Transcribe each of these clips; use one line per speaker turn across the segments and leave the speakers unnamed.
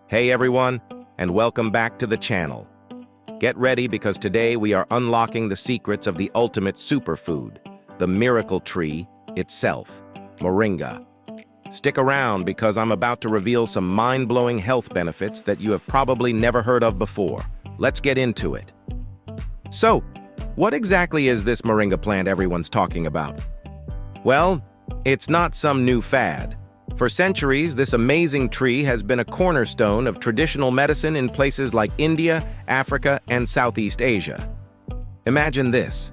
Hey everyone, and welcome back to the channel. Get ready because today we are unlocking the secrets of the ultimate superfood, the miracle tree itself, Moringa. Stick around because I'm about to reveal some mind-blowing health benefits that you have probably never heard of before. Let's get into it. So, what exactly is this Moringa plant everyone's talking about? Well, it's not some new fad. For centuries, this amazing tree has been a cornerstone of traditional medicine in places like India, Africa, and Southeast Asia. Imagine this: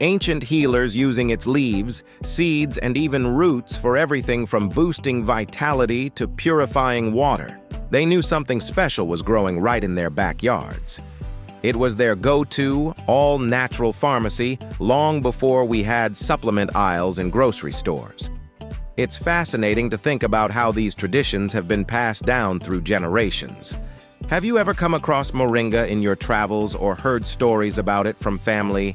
ancient healers using its leaves, seeds, and even roots for everything from boosting vitality to purifying water. They knew something special was growing right in their backyards. It was their go-to, all-natural pharmacy long before we had supplement aisles in grocery stores. It's fascinating to think about how these traditions have been passed down through generations. Have you ever come across Moringa in your travels or heard stories about it from family?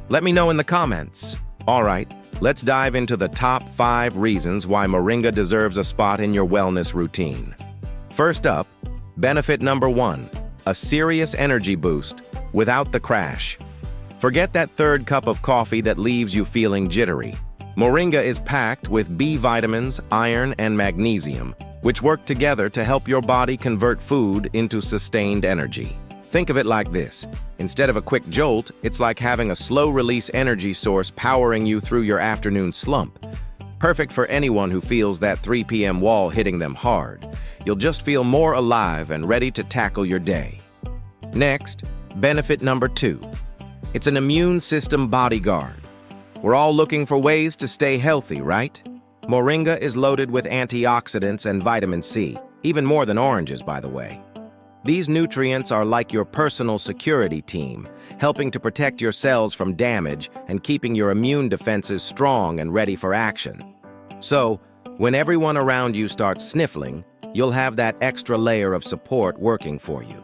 Let me know in the comments. All right, let's dive into the top 5 reasons why Moringa deserves a spot in your wellness routine. First up, benefit number 1, a serious energy boost without the crash. Forget that third cup of coffee that leaves you feeling jittery. Moringa is packed with B vitamins, iron, and magnesium, which work together to help your body convert food into sustained energy. Think of it like this: instead of a quick jolt, it's like having a slow-release energy source powering you through your afternoon slump. Perfect for anyone who feels that 3 p.m. wall hitting them hard. You'll just feel more alive and ready to tackle your day. Next, benefit number 2. It's an immune system bodyguard. We're all looking for ways to stay healthy, right? Moringa is loaded with antioxidants and vitamin C, even more than oranges, by the way. These nutrients are like your personal security team, helping to protect your cells from damage and keeping your immune defenses strong and ready for action. So, when everyone around you starts sniffling, you'll have that extra layer of support working for you.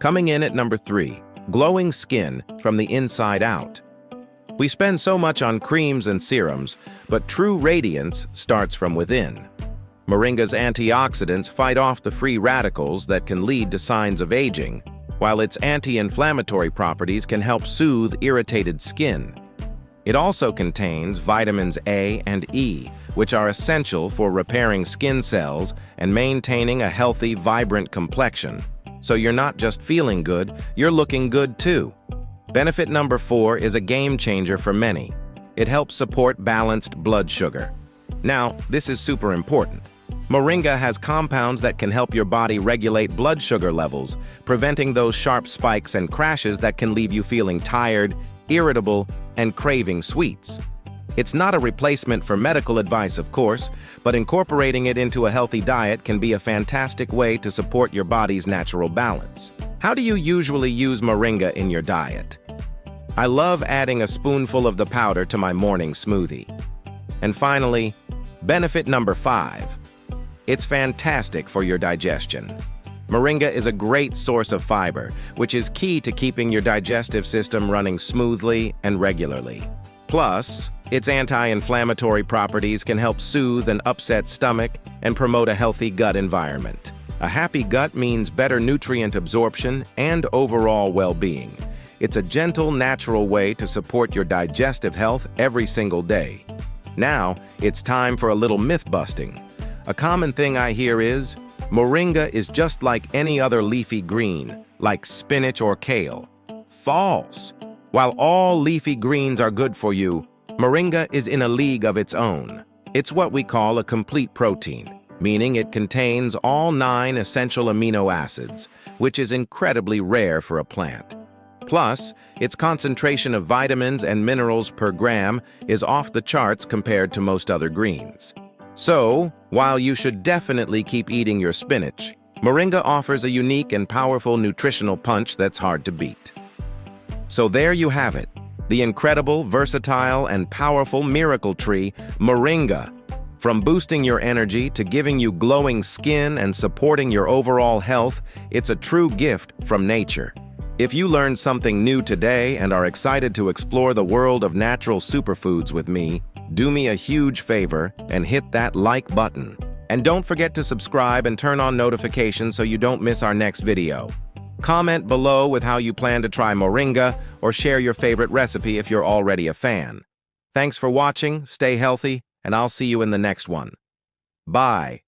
Coming in at number 3, glowing skin from the inside out. We spend so much on creams and serums, but true radiance starts from within. Moringa's antioxidants fight off the free radicals that can lead to signs of aging, while its anti-inflammatory properties can help soothe irritated skin. It also contains vitamins A and E, which are essential for repairing skin cells and maintaining a healthy, vibrant complexion. So you're not just feeling good, you're looking good too. Benefit number 4 is a game changer for many. It helps support balanced blood sugar. Now, this is super important. Moringa has compounds that can help your body regulate blood sugar levels, preventing those sharp spikes and crashes that can leave you feeling tired, irritable, and craving sweets. It's not a replacement for medical advice, of course, but incorporating it into a healthy diet can be a fantastic way to support your body's natural balance. How do you usually use Moringa in your diet? I love adding a spoonful of the powder to my morning smoothie. And finally, benefit number 5. It's fantastic for your digestion. Moringa is a great source of fiber, which is key to keeping your digestive system running smoothly and regularly. Plus, its anti-inflammatory properties can help soothe an upset stomach and promote a healthy gut environment. A happy gut means better nutrient absorption and overall well-being. It's a gentle, natural way to support your digestive health every single day. Now, it's time for a little myth-busting. A common thing I hear is, Moringa is just like any other leafy green, like spinach or kale. False! While all leafy greens are good for you, Moringa is in a league of its own. It's what we call a complete protein, meaning it contains all 9 essential amino acids, which is incredibly rare for a plant. Plus, its concentration of vitamins and minerals per gram is off the charts compared to most other greens. So, while you should definitely keep eating your spinach, Moringa offers a unique and powerful nutritional punch that's hard to beat. So there you have it, the incredible, versatile, and powerful miracle tree, Moringa. From boosting your energy to giving you glowing skin and supporting your overall health, it's a true gift from nature. If you learned something new today and are excited to explore the world of natural superfoods with me, do me a huge favor and hit that like button. And don't forget to subscribe and turn on notifications so you don't miss our next video. Comment below with how you plan to try Moringa or share your favorite recipe if you're already a fan. Thanks for watching, stay healthy, and I'll see you in the next one. Bye.